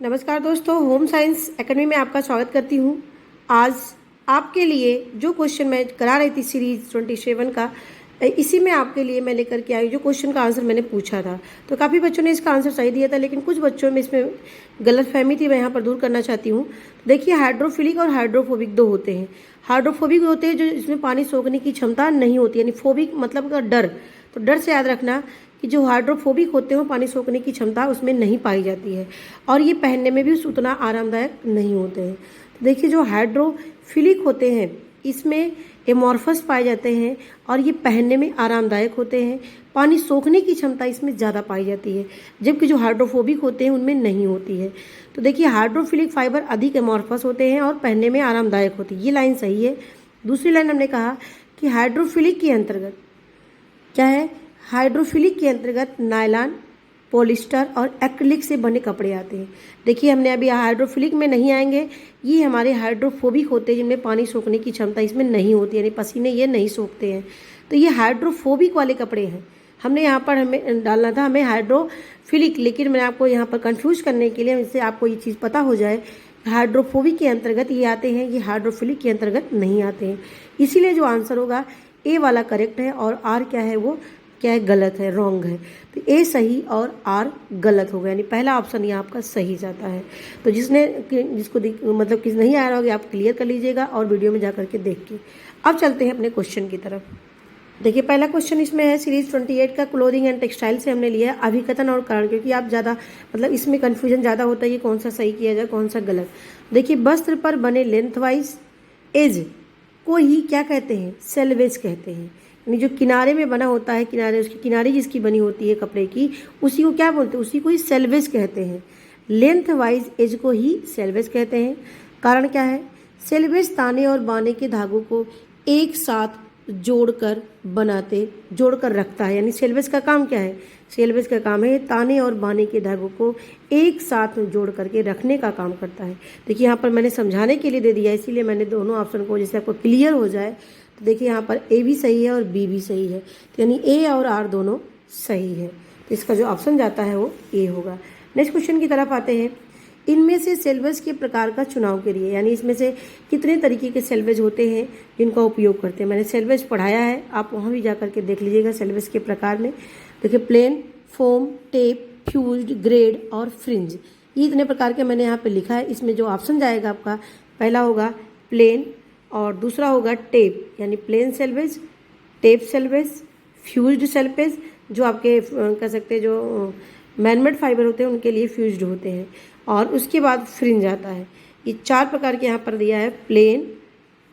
नमस्कार दोस्तों, home science academy में आपका स्वागत करती हूँ। आज आपके लिए जो क्वेश्चन मैं करा रही थी सीरीज 27 का, इसी में आपके लिए मैं लेकर के आई जो क्वेश्चन का आंसर मैंने पूछा था। तो काफ़ी बच्चों ने इसका आंसर सही दिया था, लेकिन कुछ बच्चों में इसमें गलतफहमी थी, मैं यहाँ पर दूर करना चाहती हूँ। तो देखिए, हाइड्रोफिलिक और हाइड्रोफोबिक दो होते हैं। हाइड्रोफोबिक होते हैं जो इसमें पानी सोखने की क्षमता नहीं होती, यानी फोबिक मतलब का डर। तो डर से याद रखना कि जो हाइड्रोफोबिक होते हैं पानी सोखने की क्षमता उसमें नहीं पाई जाती है, और ये पहनने में भी उतना आरामदायक नहीं होते हैं। तो देखिए, जो हाइड्रोफिलिक होते हैं इसमें एमॉर्फस पाए जाते हैं और ये पहनने में आरामदायक होते हैं। पानी सोखने की क्षमता इसमें ज़्यादा पाई जाती है, जबकि जो हाइड्रोफोबिक होते हैं उनमें नहीं होती है। तो देखिए, हाइड्रोफिलिक फाइबर अधिक एमॉर्फस होते हैं और पहनने में आरामदायक होती है, ये लाइन सही है। दूसरी लाइन हमने कहा कि हाइड्रोफिलिक के अंतर्गत क्या है, हाइड्रोफिलिक के अंतर्गत नायलॉन, पॉलिस्टर और एक्रिलिक से बने कपड़े आते हैं। देखिए, हमने अभी हाइड्रोफिलिक में नहीं आएंगे, ये हमारे हाइड्रोफोबिक होते हैं जिनमें पानी सोखने की क्षमता इसमें नहीं होती, यानी पसीने ये नहीं सोखते हैं। तो ये हाइड्रोफोबिक वाले कपड़े हैं। हमने यहाँ पर हमें डालना था हमें हाइड्रोफिलिक, लेकिन मैंने आपको यहाँ पर कंफ्यूज करने के लिए, इससे आपको ये चीज़ पता हो जाए, हाइड्रोफोबिक के अंतर्गत ये आते हैं, ये हाइड्रोफिलिक के अंतर्गत नहीं आते हैं। इसीलिए जो आंसर होगा ए वाला करेक्ट है और आर क्या है, वो क्या है, गलत है, रॉन्ग है। तो ए सही और आर गलत होगा, यानी पहला ऑप्शन ये आपका सही जाता है। तो जिसको मतलब किस नहीं आ रहा होगा आप क्लियर कर लीजिएगा और वीडियो में जा करके देख के। अब चलते हैं अपने क्वेश्चन की तरफ। देखिए, पहला क्वेश्चन इसमें है सीरीज 28 का, क्लोथिंग एंड टेक्सटाइल से हमने लिया है अभिकथन और कारण, क्योंकि आप ज़्यादा मतलब इसमें कन्फ्यूजन ज़्यादा होता है कि कौन सा सही किया जाए कौन सा गलत। देखिए, वस्त्र पर बने लेंथवाइज एज को ही क्या कहते हैं, सेल्वेज कहते हैं। यानी जो किनारे में बना होता है, किनारे उसकी किनारी जिसकी बनी होती है कपड़े की, उसी को क्या बोलते हैं, उसी को ही सेल्वेज कहते हैं। लेंथ वाइज एज को ही सेल्वेज कहते हैं। कारण क्या है, सेल्वेज ताने और बाने के धागों को एक साथ जोड़कर रखता है। यानी सेल्वेज का काम क्या है, सेल्वेज का काम है ताने और बाने के धागों को एक साथ जोड़ करके रखने का काम करता है। देखिए, यहाँ पर मैंने समझाने के लिए दे दिया, इसीलिए मैंने दोनों ऑप्शन को, जिससे आपको क्लियर हो जाए। तो देखिए, यहाँ पर ए भी सही है और बी भी सही है, तो यानी ए और आर दोनों सही है। तो इसका जो ऑप्शन जाता है वो ए होगा। नेक्स्ट क्वेश्चन की तरफ आते हैं। इनमें से सेल्वेज के प्रकार का चुनाव करिए, यानी इसमें से कितने तरीके के सेल्वेज होते हैं जिनका उपयोग करते हैं। मैंने सेल्वेज पढ़ाया है, आप वहाँ भी जा करके देख लीजिएगा सेल्वेज के प्रकार में। देखिए, plain, foam, tape, fused, grade और फ्रिंज, ये इतने प्रकार के मैंने यहाँ पे लिखा है। इसमें जो ऑप्शन जाएगा आपका, पहला होगा प्लेन और दूसरा होगा टेप, यानी plain selvage, tape selvage, fused selvage, जो आपके कह सकते हैं जो मैनमेड फाइबर होते हैं उनके लिए फ्यूज्ड होते हैं, और उसके बाद फ्रिंज आता है। ये चार प्रकार के यहाँ पर दिया है, प्लेन,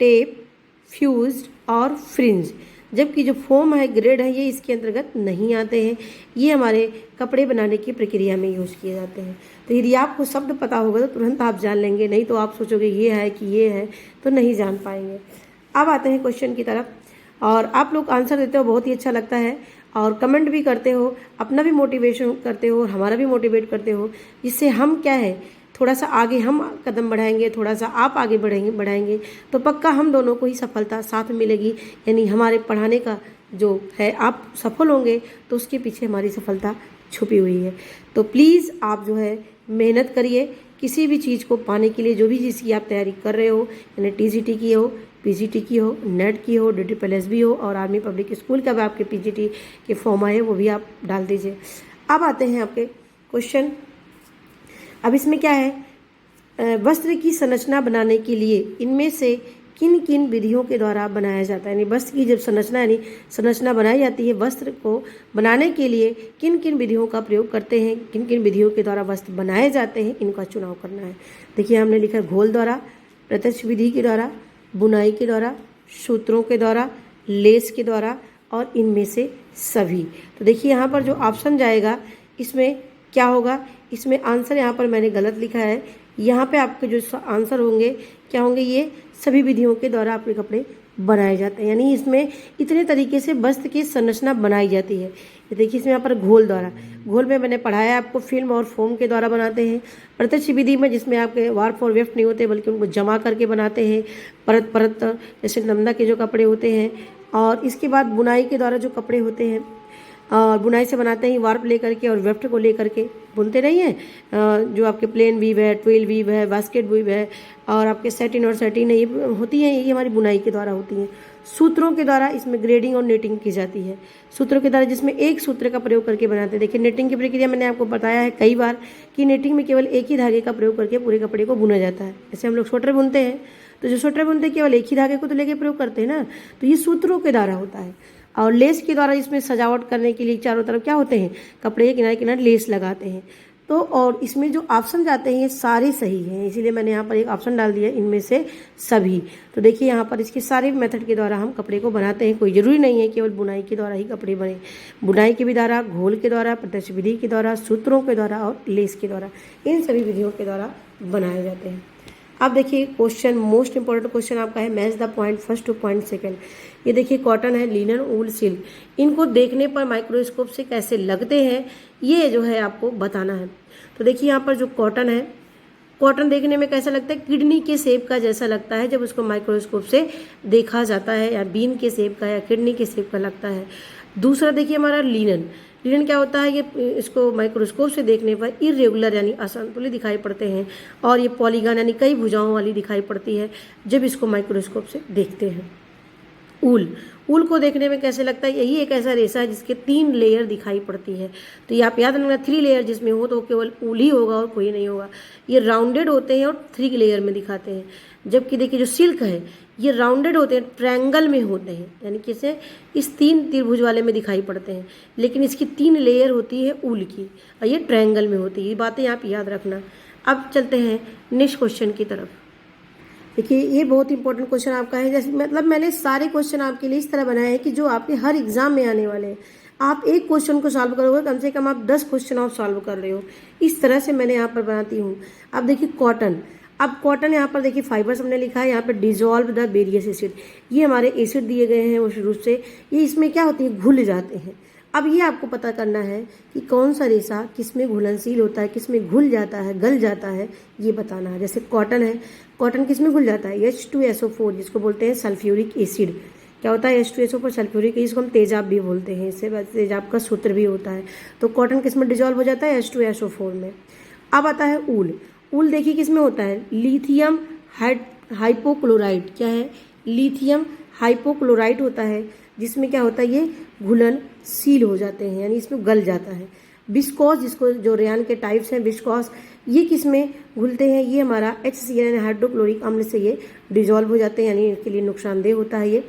टेप, फ्यूज्ड और फ्रिंज। जबकि जो फोम है, ग्रेड है, ये इसके अंतर्गत नहीं आते हैं, ये हमारे कपड़े बनाने की प्रक्रिया में यूज़ किए जाते हैं। तो यदि आपको शब्द पता होगा तो तुरंत आप जान लेंगे, नहीं तो आप सोचोगे ये है कि ये है, तो नहीं जान पाएंगे। अब आते हैं क्वेश्चन की तरफ, और आप लोग आंसर देते हो, बहुत ही अच्छा लगता है, और कमेंट भी करते हो, अपना भी मोटिवेशन करते हो और हमारा भी मोटिवेट करते हो, जिससे हम क्या है, थोड़ा सा आगे हम कदम बढ़ाएंगे, थोड़ा सा आप आगे बढ़ाएंगे तो पक्का हम दोनों को ही सफलता साथ में मिलेगी। यानी हमारे पढ़ाने का जो है, आप सफल होंगे तो उसके पीछे हमारी सफलता छुपी हुई है। तो प्लीज़ आप जो है मेहनत करिए, किसी भी चीज़ को पाने के लिए, जो भी चीज़ की आप तैयारी कर रहे हो, यानी टीजीटी की हो, पीजीटी की हो, नेट की हो, DTPLSB हो, और आर्मी पब्लिक स्कूल का भी आपके पीजीटी के फॉर्म आए वो भी आप डाल दीजिए। अब आते हैं आपके क्वेश्चन। अब इसमें क्या है, वस्त्र की संरचना बनाने के लिए इनमें से किन किन विधियों के द्वारा बनाया जाता है। यानी वस्त्र की जब संरचना बनाई जाती है, वस्त्र को बनाने के लिए किन किन विधियों का प्रयोग करते हैं, किन किन विधियों के द्वारा वस्त्र बनाए जाते हैं, इनका चुनाव करना है। देखिए, हमने लिखा घोल द्वारा, प्रत्यक्ष विधि के द्वारा, बुनाई के द्वारा, सूत्रों के द्वारा, लेस के द्वारा, और इनमें से सभी। तो देखिए, यहाँ पर जो ऑप्शन जाएगा इसमें क्या होगा, इसमें आंसर यहाँ पर मैंने गलत लिखा है। यहाँ पे आपके जो आंसर होंगे क्या होंगे, ये सभी विधियों के द्वारा आपके कपड़े बनाए जाते हैं। यानी इसमें इतने तरीके से वस्त्र की संरचना बनाई जाती है। ये देखिए, इसमें यहाँ पर घोल द्वारा, घोल में मैंने पढ़ाया आपको फिल्म और फोम के द्वारा बनाते हैं। प्रत्यक्ष विधि में जिसमें आपके वार्प और वेफ्ट नहीं होते बल्कि उनको जमा करके बनाते हैं, परत परत, जैसे नंदा के जो कपड़े होते हैं। और इसके बाद बुनाई के द्वारा जो कपड़े होते हैं, और बुनाई से बनाते हैं वार्प लेकर के और वेफ्ट को लेकर के बुनते नहीं हैं। जो आपके प्लेन वीव है, ट्विल वीव है, बास्केट वीव है और आपके सेटिन और सेटिन ये होती हैं, ये हमारी बुनाई के द्वारा होती हैं। सूत्रों के द्वारा इसमें ग्रेडिंग और नेटिंग की जाती है। सूत्रों के द्वारा जिसमें एक सूत्र का प्रयोग करके बनाते हैं। देखिए नेटिंग की प्रक्रिया मैंने आपको बताया है कई बार कि नेटिंग में केवल एक ही धागे का प्रयोग करके पूरे कपड़े को बुना जाता है। जैसे हम लोग स्वेटर बुनते हैं तो जो स्वेटर बुनते हैं केवल एक ही धागे को तो लेके प्रयोग करते हैं ना, तो ये सूत्रों के द्वारा होता है। और लेस के द्वारा इसमें सजावट करने के लिए चारों तरफ क्या होते हैं, कपड़े के किनारे किनारे लेस लगाते हैं। तो और इसमें जो ऑप्शन जाते हैं ये सारे सही हैं, इसीलिए मैंने यहाँ पर एक ऑप्शन डाल दिया इनमें से सभी। तो देखिए यहाँ पर इसके सारे मेथड के द्वारा हम कपड़े को बनाते हैं। कोई ज़रूरी नहीं है केवल बुनाई के द्वारा ही कपड़े बने। बुनाई के भी द्वारा, घोल के द्वारा, प्रत्यक्ष विधि के द्वारा, सूत्रों के द्वारा और लेस के द्वारा, इन सभी विधियों के द्वारा बनाए जाते हैं। अब देखिए क्वेश्चन, मोस्ट इंपॉर्टेंट क्वेश्चन आपका है match the point first two point second. ये देखिए कॉटन है, लिनन, ऊल, सिल्क, इनको देखने पर माइक्रोस्कोप से कैसे लगते हैं ये जो है आपको बताना है। तो देखिए यहाँ पर जो कॉटन है, कॉटन देखने में कैसा लगता है, किडनी के शेप का जैसा लगता है जब उसको माइक्रोस्कोप से देखा जाता है, या बीन के शेप का या किडनी के शेप का लगता है। दूसरा देखिए हमारा लिनन, लिनन क्या होता है, ये इसको माइक्रोस्कोप से देखने पर इरेगुलर यानी असंतुलित दिखाई पड़ते हैं, और ये पॉलीगन यानी कई भुजाओं वाली दिखाई पड़ती है जब इसको माइक्रोस्कोप से देखते हैं। ऊल, ऊल को देखने में कैसे लगता है, यही एक ऐसा रेशा है जिसके 3 लेयर दिखाई पड़ती है। तो ये आप याद रखना 3 लेयर जिसमें हो तो केवल ऊल ही होगा और कोई नहीं होगा। ये राउंडेड होते हैं और 3 लेयर में दिखाते हैं। जबकि देखिए जो सिल्क है ये राउंडेड होते हैं, ट्रायंगल में होते हैं, यानी किसे इस 3 त्रिभुज वाले में दिखाई पड़ते हैं, लेकिन इसकी 3 लेयर होती है ऊल की और ये ट्रायंगल में होती है। ये बातें आप याद रखना। अब चलते हैं नेक्स्ट क्वेश्चन की तरफ। देखिए ये बहुत इंपॉर्टेंट क्वेश्चन आपका है। जैसे मतलब मैंने सारे क्वेश्चन आपके लिए इस तरह बनाए हैं कि जो आपके हर एग्जाम में आने वाले हैं। आप एक क्वेश्चन को सॉल्व करोगे कम से कम आप 10 क्वेश्चन आप सॉल्व कर रहे हो, इस तरह से मैंने यहाँ पर बनाती हूँ। अब देखिए कॉटन, अब कॉटन यहाँ पर देखिए फाइबर्स हमने लिखा है, यहाँ पर डिजॉल्व द वेरियस एसिड, ये हमारे एसिड दिए गए हैं उस रूप से, ये इसमें क्या होती है, घुल जाते हैं। अब ये आपको पता करना है कि कौन सा रेशा किसमें घुलनशील होता है, किसमें घुल जाता है, गल जाता है, ये बताना है। जैसे कॉटन है, कॉटन किसमें घुल जाता है, H2SO4 जिसको बोलते हैं सल्फ्यूरिक एसिड। क्या होता है H2SO4 सल्फ्यूरिक, इसको हम तेजाब भी बोलते हैं, इससे तेजाब का सूत्र भी होता है। तो कॉटन किसमें डिजॉल्व हो जाता है, H2SO4 में। अब आता है ऊल, ऊल देखिए किसमें होता है, लिथियम हाइपोक्लोराइड, क्या है, लिथियम हाइपोक्लोराइड होता है, जिसमें क्या होता है ये घुलनशील हो जाते हैं, यानी इसमें गल जाता है। विस्कोस, जिसको जो रेयान के टाइप्स हैं विस्कोस, ये किसमें घुलते हैं, ये हमारा HCl यानी हाइड्रोक्लोरिक अम्ल से ये डिजॉल्व हो जाते हैं, यानी इसके लिए नुकसानदेह होता है ये।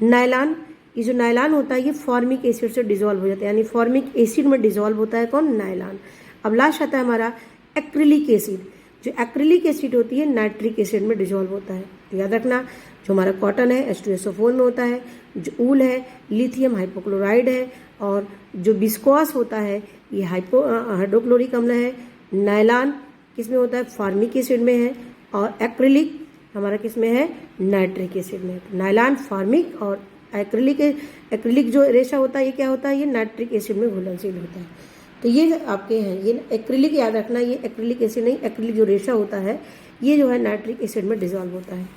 नायलॉन, ये जो नायलॉन होता है ये फॉर्मिक एसिड से डिजॉल्व हो जाता है, यानी फॉर्मिक एसिड में डिजॉल्व होता है कौन, नायलॉन। अब लास्ट आता है हमारा एक्रिलिक एसिड, जो एक्रिलिक एसिड होती है नाइट्रिक एसिड में डिजॉल्व होता है। तो याद रखना जो हमारा कॉटन है H2SO4 में होता है, जो ऊल है लिथियम हाइपोक्लोराइड है, और जो विस्कोस होता है ये हाइड्रोक्लोरिक अम्ल है। नायलॉन किस में होता है, फॉर्मिक एसिड में है, और एक्रिलिक हमारा किस में है, नाइट्रिक एसिड में। तो नायलॉन, फॉर्मिक और एक्रिलिक जो रेशा होता है ये क्या होता है, ये नाइट्रिक एसिड में घुलनशील होता है। तो ये आपके हैं, ये एक्रिलिक याद रखना, ये एक्रिलिक एसिड नहीं, एक्रिलिक जो रेशा होता है ये जो है नाइट्रिक एसिड में डिजॉल्व होता है।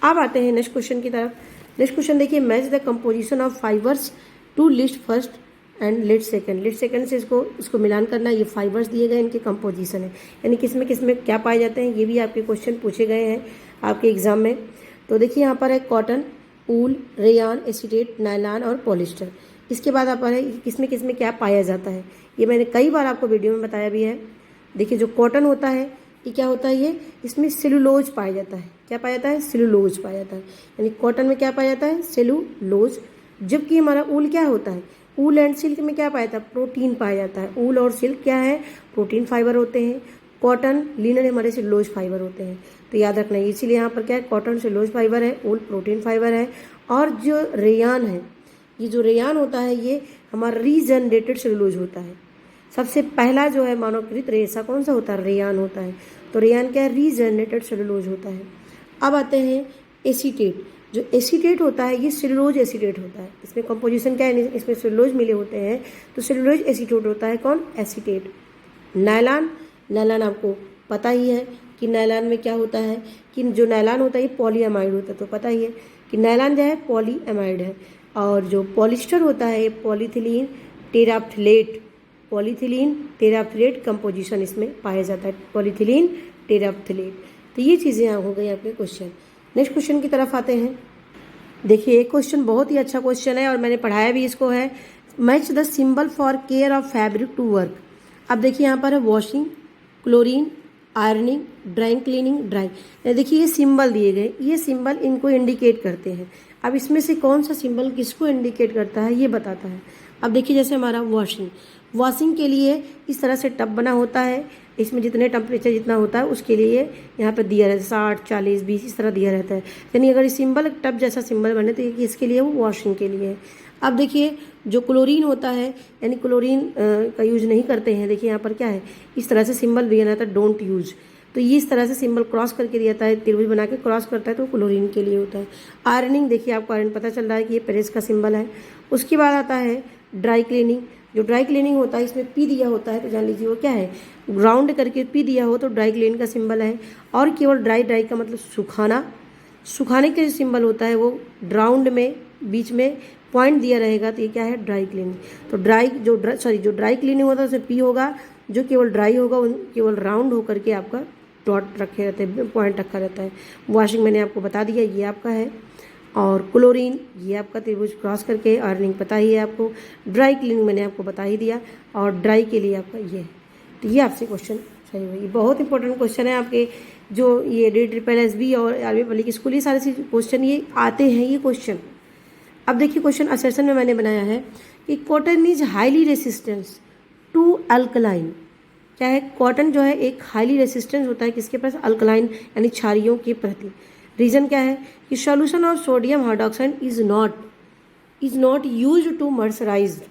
अब आते हैं नेक्स्ट क्वेश्चन की तरफ। नेक्स्ट क्वेश्चन देखिए, match the composition of fibres to list first and list second. List second से इसको मिलान करना, ये फाइबर्स दिए गए इनके कंपोजिशन है, यानी किसमें क्या पाए जाते हैं, ये भी आपके क्वेश्चन पूछे गए हैं आपके एग्जाम में। तो देखिए यहाँ पर है कॉटन, ऊल, रेयान, एसीटेट, नायलॉन और पॉलिस्टर। इसके बाद आप है किसमें क्या पाया जाता है, ये मैंने कई बार आपको वीडियो में बताया भी है। देखिए जो कॉटन होता है ये क्या होता है, ये इसमें सेलुलोज पाया जाता है। क्या पाया जाता है, सेलुलोज पाया जाता है, यानी कॉटन में क्या पाया जाता है, सेलुलोज। जबकि हमारा ऊल क्या होता है, ऊल एंड सिल्क में क्या पाया जाता है, प्रोटीन पाया जाता है। ऊल और सिल्क क्या है, प्रोटीन फाइबर होते हैं। कॉटन, लिनन हमारे सेलुलोज फाइबर होते हैं। तो याद रखना है, इसीलिए यहाँ पर क्या है, कॉटन सेलुलोज फाइबर है, ऊल प्रोटीन फाइबर है। और जो रेयान है, ये जो रेयान होता है ये हमारा रीजनरेटेड सेलुलोज होता है। सबसे पहला जो है मानवकृत रेशा कौन सा होता है, रेयान होता है। तो रेयान क्या है, रीजनरेटेड सेलुलोज होता है। अब आते हैं एसीटेट, जो एसीटेट होता है ये सेलुलोज एसीटेट होता है। इसमें कंपोजिशन क्या है, इसमें सेलुलोज मिले होते हैं, तो सेलुलोज एसीटेट होता है कौन, एसीटेट। नायलॉन, नायलॉन आपको पता ही है कि नायलॉन में क्या होता है, कि जो नायलॉन होता है ये पॉलीएमाइड होता है। तो पता ही है कि नायलॉन जो है पॉलीएमाइड है। और जो पॉलिस्टर होता है ये पॉलीथिलीन टेराफ्थलेट, पॉलीथिलीन टेराफ्थलेट कंपोजिशन इसमें पाया जाता है, पॉलीथिलीन टेराफ्थलेट। तो ये चीज़ें हो गई आपके क्वेश्चन। नेक्स्ट क्वेश्चन की तरफ आते हैं। देखिए एक क्वेश्चन बहुत ही अच्छा क्वेश्चन है और मैंने पढ़ाया भी इसको है। Match the symbol for care of fabric to work. अब देखिए यहाँ पर है washing, chlorine, ironing, drying cleaning, dry. देखिए ये सिंबल दिए गए, ये सिंबल इनको इंडिकेट करते हैं। अब इसमें से कौन सा सिंबल किसको इंडिकेट करता है ये बताता है। अब देखिए जैसे हमारा वॉशिंग, वॉशिंग के लिए इस तरह से टब बना होता है, इसमें जितने टेम्परेचर जितना होता है उसके लिए यहाँ पर दिया रहता है 60, 40, 20 इस तरह दिया रहता है। यानी अगर सिंबल टब जैसा सिंबल बने तो ये इसके लिए वो वॉशिंग के लिए है। अब देखिए जो क्लोरीन होता है, यानी क्लोरीन का यूज नहीं करते हैं। देखिए यहाँ पर क्या है, इस तरह से सिंबल दिया रहता है डोंट यूज, तो ये इस तरह से सिंबल क्रॉस करके दिया जाता है, त्रिभुज बना के क्रॉस करता है तो क्लोरीन के लिए होता है। आयरनिंग, देखिए आपको आयरन पता चल रहा है कि ये पेरिस का सिंबल है। उसके बाद आता है ड्राई क्लीनिंग। जो ड्राई क्लीनिंग होता है इसमें पी दिया होता है तो जान लीजिए वो क्या है, राउंड करके पी दिया हो तो ड्राई क्लीन का सिंबल है। और केवल ड्राई, ड्राई का मतलब सुखाना, सुखाने का जो सिंबल होता है वो राउंड में बीच में पॉइंट दिया रहेगा तो ये क्या है, ड्राई क्लीनिंग। तो जो ड्राई क्लीनिंग होता है उसमें पी होगा, जो केवल ड्राई होगा वो केवल राउंड होकर के आपका डॉट रखे रहते हैं, पॉइंट रखा रहता है। वॉशिंग मैंने आपको बता दिया ये आपका है। और क्लोरीन ये आपका त्रिभुज क्रॉस करके, अर्निंग पता ही है आपको। ड्राई क्लीनिंग मैंने आपको बता ही दिया और ड्राई के लिए आपका ये है। तो ये आपसे क्वेश्चन सही हुआ। ये बहुत इंपॉर्टेंट क्वेश्चन है आपके, जो ये DSSB और आर्मी पब्लिक स्कूल ये सारे क्वेश्चन ये आते हैं ये क्वेश्चन। अब देखिए क्वेश्चन असर्शन में मैंने बनाया है कि cotton is highly resistance to alkaline. क्या है, कॉटन जो है एक हाईली रेसिस्टेंस होता है किसके पास, अल्कलाइन यानी क्षारियों के प्रति। रीजन क्या है कि solution of sodium hydroxide is not used to mercerised.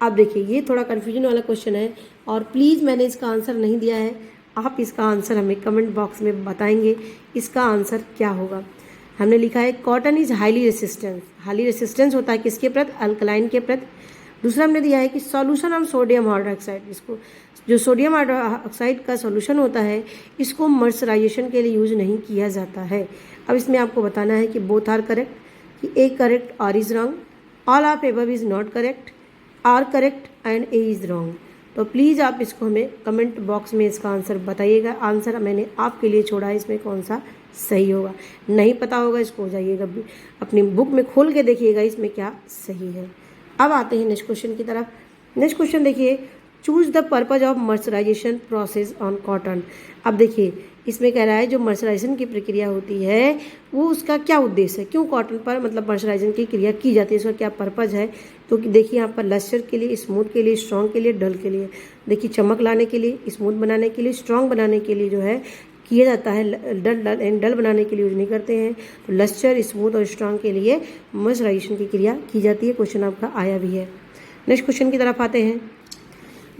अब देखिए ये थोड़ा कन्फ्यूजन वाला क्वेश्चन है और प्लीज़ मैंने इसका आंसर नहीं दिया है, आप इसका आंसर हमें कमेंट बॉक्स में बताएंगे इसका आंसर क्या होगा। हमने लिखा है cotton is highly resistance, highly resistance होता है किसके प्रति, अल्कलाइन के प्रति। दूसरा हमने दिया है कि सॉल्यूशन ऑफ सोडियम हाइड्रोक्साइड, इसको जो सोडियम हाइड्रोक्साइड का सॉल्यूशन होता है इसको मर्सराइजेशन के लिए यूज नहीं किया जाता है। अब इसमें आपको बताना है कि बोथ आर करेक्ट, कि ए करेक्ट और is wrong, all of above is not correct, are correct and A is wrong. तो प्लीज़ आप इसको हमें कमेंट बॉक्स में इसका आंसर बताइएगा। आंसर मैंने आपके लिए छोड़ा है, इसमें कौन सा सही होगा। नहीं पता होगा इसको हो जाइएगा अपनी बुक में खोल के देखिएगा इसमें क्या सही है। अब आते हैं नेक्स्ट क्वेश्चन की तरफ। नेक्स्ट क्वेश्चन देखिए, choose the purpose of mercerisation process on cotton. अब देखिए इसमें कह रहा है जो मर्सराइजेशन की प्रक्रिया होती है वो उसका क्या उद्देश्य है, क्यों कॉटन पर मतलब मर्सराइजेशन की क्रिया की जाती है, इसका क्या पर्पज है। तो देखिए यहाँ पर लस्टर के लिए, स्मूथ के लिए, स्ट्रॉन्ग के लिए, डल के लिए। देखिए चमक लाने के लिए, स्मूथ बनाने के लिए, स्ट्रॉन्ग बनाने के लिए जो है किया जाता है। डल बनाने के लिए यूज नहीं करते हैं। तो लस्टर, स्मूथ और स्ट्रॉन्ग के लिए मर्सराइजेशन की क्रिया की जाती है। क्वेश्चन आपका आया भी है। नेक्स्ट क्वेश्चन की तरफ आते हैं।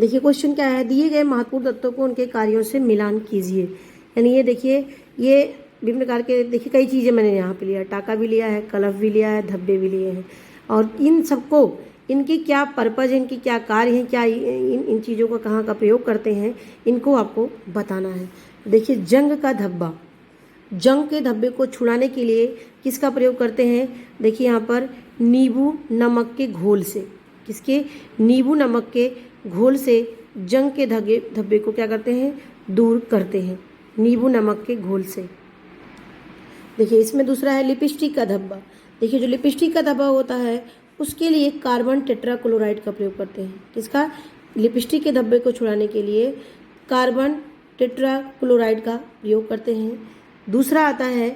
देखिए क्वेश्चन क्या है, दिए गए महत्वपूर्ण तत्वों को उनके कार्यों से मिलान कीजिए। यानी ये देखिए ये विभिन्न प्रकार के, देखिए कई चीज़ें मैंने यहाँ पे लिया, टाका भी लिया है, कलफ भी लिया है, धब्बे भी लिए हैं। और इन सबको, इनकी क्या पर्पज है, इनकी क्या कार्य हैं, क्या इन चीज़ों का कहाँ का प्रयोग करते हैं, इनको आपको बताना है। देखिए जंग का धब्बा, जंग के धब्बे को छुड़ाने के लिए किसका प्रयोग करते हैं। देखिए यहाँ पर नींबू नमक के घोल से, किसके, नींबू नमक के घोल से जंग के धब्बे को क्या करते हैं, दूर करते हैं, नींबू नमक के घोल से। देखिए इसमें दूसरा है लिपस्टिक का धब्बा। देखिए जो लिपस्टिक का धब्बा होता है उसके लिए कार्बन टेट्राक्लोराइड का प्रयोग करते हैं। किसका, लिपस्टिक के धब्बे को छुड़ाने के लिए कार्बन टेट्राक्लोराइड का प्रयोग करते हैं। दूसरा आता है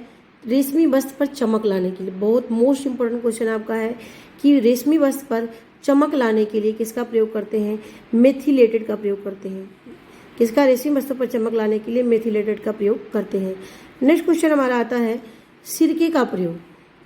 रेशमी वस्त्र पर चमक लाने के लिए। बहुत मोस्ट इंपॉर्टेंट क्वेश्चन आपका है कि रेशमी वस्त्र पर चमक लाने के लिए किसका प्रयोग करते हैं, मेथिलेटेड का प्रयोग करते हैं। किसका, रेशमी वस्त्र पर चमक लाने के लिए मेथिलेटेड का प्रयोग करते हैं। नेक्स्ट क्वेश्चन हमारा आता है सिरके का प्रयोग।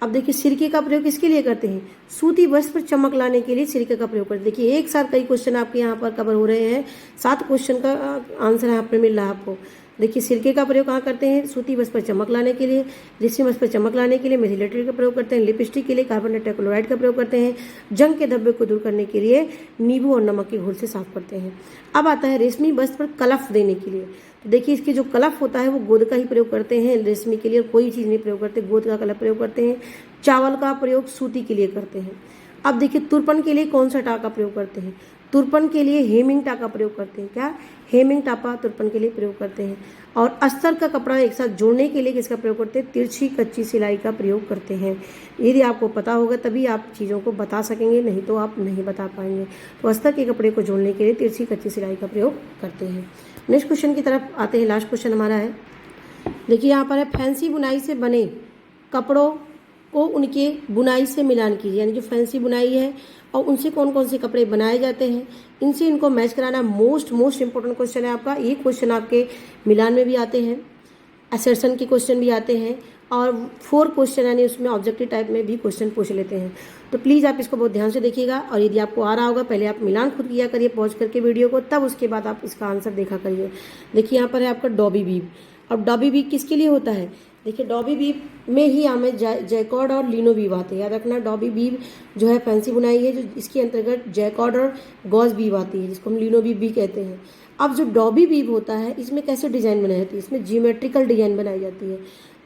अब देखिए सिरके का प्रयोग किसके लिए करते हैं, सूती वस्त्र पर चमक लाने के लिए सिरके का प्रयोग करते हैं। देखिए एक साथ कई क्वेश्चन आपके यहाँ पर कवर हो रहे हैं, 7 क्वेश्चन का आंसर यहाँ पर मिल रहा है आपको। देखिए सिरके का प्रयोग कहाँ करते हैं, सूती वस्त्र पर चमक लाने के लिए, रेशमी वस्त्र पर चमक लाने के लिए मेथिलेटेड का प्रयोग करते हैं। लिपस्टिक के लिए कार्बन टेट्राक्लोराइड का प्रयोग करते हैं। जंग के धब्बे को दूर करने के लिए नींबू और नमक के घोल से साफ करते हैं। अब आता है रेशमी वस्त्र पर कलफ देने के लिए। तो देखिए इसके जो कलफ होता है वो गोंद का ही प्रयोग करते हैं, रेशमी के लिए कोई चीज़ नहीं प्रयोग करते, गोंद का कलफ प्रयोग करते हैं। चावल का प्रयोग सूती के लिए करते हैं। अब देखिए तुरपन के लिए कौन सा टा का प्रयोग करते हैं? तुरपन के लिए हेमिंग टा का प्रयोग करते हैं। क्या? हेमिंग टापा तुरपन के लिए प्रयोग करते हैं। और अस्तर का कपड़ा एक साथ जोड़ने के लिए किसका प्रयोग करते हैं? तिरछी कच्ची सिलाई का प्रयोग करते हैं। यदि आपको पता होगा तभी आप चीज़ों को बता सकेंगे, नहीं तो आप नहीं बता पाएंगे। तो अस्तर के कपड़े को जोड़ने के लिए तिरछी कच्ची सिलाई का प्रयोग करते हैं। नेक्स्ट क्वेश्चन की तरफ आते हैं। लास्ट क्वेश्चन हमारा है, देखिए यहाँ पर है, फैंसी बुनाई से बने कपड़ों को उनके बुनाई से मिलान कीजिए। यानी जो फैंसी बुनाई है और उनसे कौन कौन से कपड़े बनाए जाते हैं, इनसे इनको मैच कराना मोस्ट इंपॉर्टेंट क्वेश्चन है आपका। ये क्वेश्चन आपके मिलान में भी आते हैं, असर्शन के क्वेश्चन भी आते हैं, और 4 क्वेश्चन यानी उसमें ऑब्जेक्टिव टाइप में भी क्वेश्चन पूछ लेते हैं। तो प्लीज़ आप इसको बहुत ध्यान से देखिएगा, और यदि आपको आ रहा होगा पहले आप मिलान खुद किया करिए पॉज करके वीडियो को, तब उसके बाद आप इसका आंसर देखा करिए। देखिए यहाँ पर है आपका डॉबी वीव। अब डॉबी वीव किसके लिए होता है? देखिए डॉबी वीव में ही हमें जैकॉर्ड और लिनो वीव आते हैं। याद रखना, डॉबी वीव जो है फैंसी बुनाई है, जो इसके अंतर्गत जैकॉर्ड और गॉज वीव आती है, जिसको हम लिनो वीव भी कहते हैं। अब जो डॉबी वीव होता है, इसमें कैसे डिजाइन बनाई जाती है? इसमें जियोमेट्रिकल डिजाइन बनाई जाती है।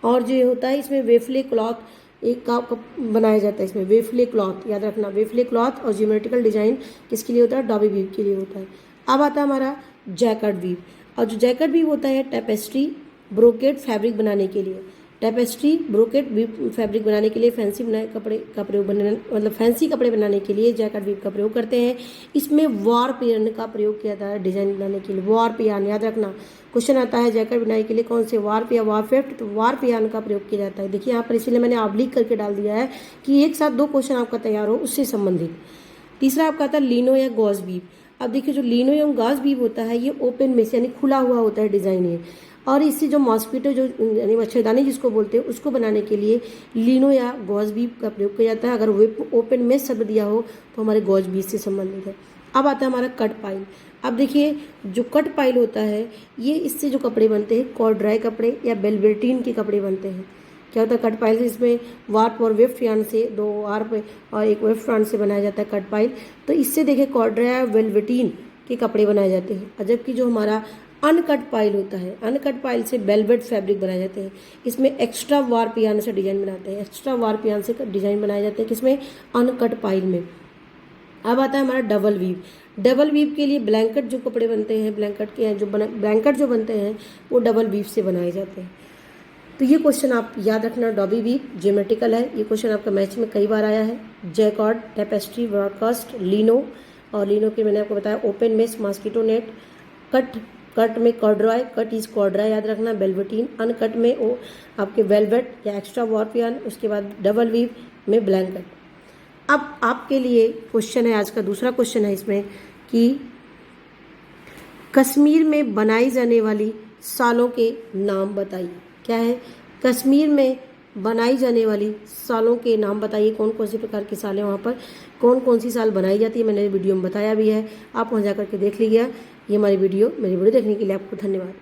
और जो होता है इसमें वेफले क्लॉथ एक का बनाया जाता है। इसमें वेफले क्लॉथ, याद रखना, वेफले क्लॉथ और जियोमेट्रिकल डिजाइन किसके लिए होता है? डॉबी वीव के लिए होता है। अब आता है हमारा जैकॉर्ड वीव। और जो जैकॉर्ड वीव होता है टेपेस्ट्री ब्रोकेट फैब्रिक बनाने के लिए, टेपेस्ट्री ब्रोकेट फैब्रिक बनाने के लिए, फैंसी बनाए कपड़े का प्रयोग बनाने, मतलब फैंसी कपड़े बनाने के लिए जैकॉर्ड वीव का प्रयोग करते हैं। इसमें वार्प यार्न का प्रयोग किया जाता है डिजाइन बनाने के लिए। वार्प यार्न, याद रखना, क्वेश्चन आता है जैकॉर्ड बुनाई के लिए कौन से वार्प या वार्पेट, तो वार्प यार्न का प्रयोग किया जाता है। देखिए यहाँ पर इसीलिए मैंने ऑब्लिक करके डाल दिया है कि एक साथ 2 क्वेश्चन आपका तैयार हो उससे संबंधित। तीसरा आपका आता है लिनो या गॉज वीव। अब देखिए जो लिनो या गॉज वीव होता है ये ओपन में से यानी खुला हुआ होता है डिजाइन ये, और इससे जो मॉस्किटो जो यानी मच्छरदानी जिसको बोलते हैं उसको बनाने के लिए लिनो या गॉज बीव का प्रयोग किया जाता है। अगर वो ओपन में शब्द दिया हो तो हमारे गॉज बीव से संबंधित है। अब आता है हमारा कट पाइल। अब देखिए जो कट पाइल होता है ये, इससे जो कपड़े बनते हैं कॉर्ड्राई कपड़े या वेलवेटीन के कपड़े बनते हैं। क्या होता है कट पाइल से? इसमें वार्प और वेफ्ट यार्न से, 2 वार्प और 1 वेफ्ट यार्न से बनाया जाता है कट पाइल। तो इससे देखिए कॉर्ड्राई और वेलवेटीन के कपड़े बनाए जाते हैं। और जबकि जो हमारा अनकट पाइल होता है, अनकट पाइल से वेलवेट फैब्रिक बनाए जाते हैं। इसमें एक्स्ट्रा वार्प यार्न से डिजाइन बनाते हैं, एक्स्ट्रा वार्प यार्न से डिजाइन बनाए जाते हैं किसमें? अनकट पाइल में। अब आता है हमारा डबल वीव। डबल वीव के लिए ब्लैंकेट जो कपड़े बनते हैं, ब्लैंकेट के जो ब्लैंकेट जो बनते हैं वो डबल वीव से बनाए जाते हैं। तो ये क्वेश्चन आप याद रखना, डॉबी वीव ज्योमेट्रिकल है। ये क्वेश्चन आपका मैथ में कई बार आया है। जैकॉर्ड, टेपेस्ट्री, ब्रॉडकास्ट, लिनो, और लिनो के मैंने आपको बताया open mesh, mosquito net. Cut में कॉर्ड्राई, कट इज कॉर्ड्राई याद रखना, वेलवेटीन। अनकट में वो आपके वेलवेट या एक्स्ट्रा वार्प यार्न, उसके बाद डबल वीव में ब्लैंकेट। अब आपके लिए क्वेश्चन है, आज का दूसरा क्वेश्चन है इसमें कि कश्मीर में बनाई जाने वाली सालों के नाम बताइए। क्या है? कश्मीर में बनाई जाने वाली सालों के नाम बताइए। कौन कौन सी प्रकार की सालें वहाँ पर कौन कौन सी साल बनाई जाती है, मैंने वीडियो में बताया भी है, आप वहाँ जा करके देख लीजिए। ये मेरी वीडियो देखने के लिए आपको धन्यवाद।